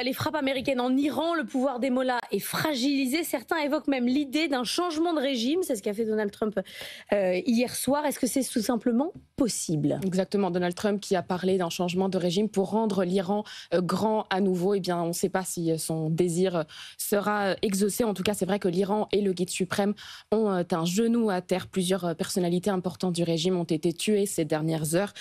les frappes américaines en Iran, le pouvoir des mollahs est fragilisé. Certains évoquent même l'idée d'un changement de régime. C'est ce qu'a fait Donald Trump hier soir. Est-ce que c'est tout simplement possible? Exactement, Donald Trump qui a parlé d'un changement de régime pour rendre l'Iran grand à nouveau. Eh bien, on ne sait pas si son désir sera exaucé. En tout cas, c'est vrai que l'Iran et le guide suprême ont un genou à terre. Plusieurs personnalités importantes du régime ont été tuées ces dernières heures.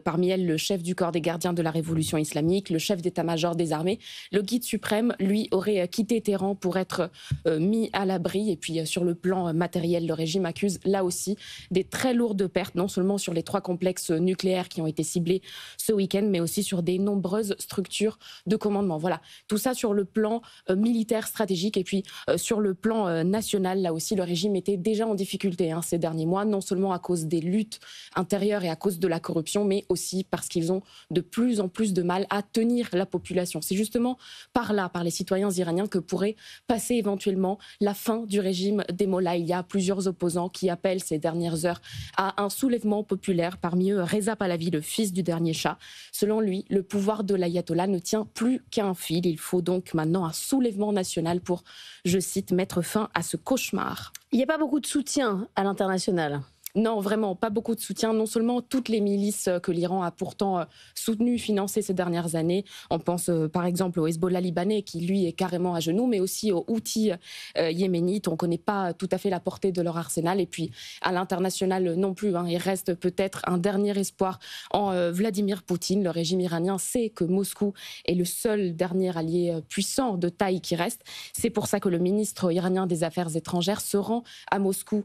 Parmi elles, le chef du corps des gardiens de la révolution islamique, le chef d'état-major des armées. Le guide suprême, lui, aurait quitté Téhéran pour être mis à l'abri. Et puis, sur le plan matériel, le régime accuse là aussi des très lourdes pertes, non seulement sur les 3 complexes nucléaires qui ont été ciblés ce week-end, mais aussi sur des nombreuses structures de commandement. Voilà, tout ça sur le plan militaire stratégique. Et puis, sur le plan national, là aussi, le régime était déjà en difficulté ces derniers mois, non seulement à cause des luttes intérieures et à cause de la corruption, mais aussi parce qu'ils ont de plus en plus de mal à tenir la population. C'est justement par là, par les citoyens iraniens, que pourrait passer éventuellement la fin du régime des mollahs. Il y a plusieurs opposants qui appellent ces dernières heures à un soulèvement populaire. Parmi eux, Reza Pahlavi, le fils du dernier Shah. Selon lui, le pouvoir de l'ayatollah ne tient plus qu'à un fil. Il faut donc maintenant un soulèvement national pour, je cite, mettre fin à ce cauchemar. Il n'y a pas beaucoup de soutien à l'international. Non, vraiment, pas beaucoup de soutien. Non seulement toutes les milices que l'Iran a pourtant soutenues, financées ces dernières années. On pense par exemple au Hezbollah libanais qui, lui, est carrément à genoux, mais aussi aux Houthis yéménites. On ne connaît pas tout à fait la portée de leur arsenal. Et puis, à l'international non plus. Il reste peut-être un dernier espoir en Vladimir Poutine. Le régime iranien sait que Moscou est le seul dernier allié puissant de taille qui reste. C'est pour ça que le ministre iranien des Affaires étrangères se rend à Moscou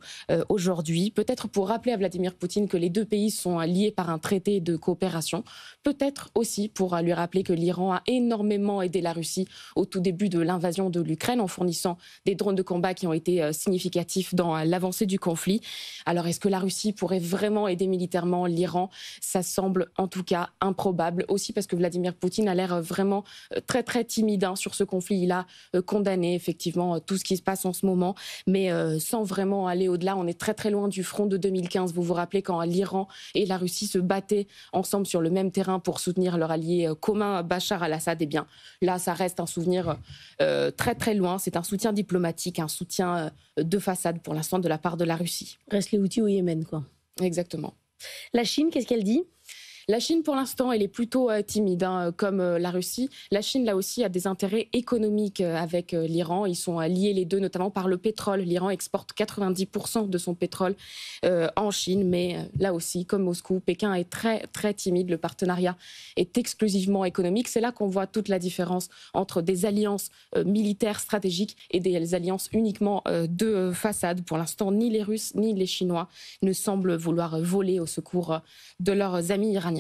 aujourd'hui. Peut-être pour rappeler à Vladimir Poutine que les deux pays sont liés par un traité de coopération. Peut-être aussi pour lui rappeler que l'Iran a énormément aidé la Russie au tout début de l'invasion de l'Ukraine en fournissant des drones de combat qui ont été significatifs dans l'avancée du conflit. Alors est-ce que la Russie pourrait vraiment aider militairement l'Iran? Ça semble en tout cas improbable. Aussi parce que Vladimir Poutine a l'air vraiment très très timide sur ce conflit. Il a condamné effectivement tout ce qui se passe en ce moment, mais sans vraiment aller au-delà. On est très très loin du front de 2015. Vous vous rappelez quand l'Iran et la Russie se battaient ensemble sur le même terrain pour soutenir leur allié commun Bachar al-Assad? Eh bien, là, ça reste un souvenir très très loin. C'est un soutien diplomatique, un soutien de façade pour l'instant de la part de la Russie. Reste les Houthis au Yémen, quoi. Exactement. La Chine, qu'est-ce qu'elle dit ? La Chine, pour l'instant, elle est plutôt timide, comme la Russie. La Chine, là aussi, a des intérêts économiques avec l'Iran. Ils sont liés les deux, notamment par le pétrole. L'Iran exporte 90% de son pétrole en Chine. Mais là aussi, comme Moscou, Pékin est très, très timide. Le partenariat est exclusivement économique. C'est là qu'on voit toute la différence entre des alliances militaires stratégiques et des alliances uniquement de façade. Pour l'instant, ni les Russes ni les Chinois ne semblent vouloir voler au secours de leurs amis iraniens.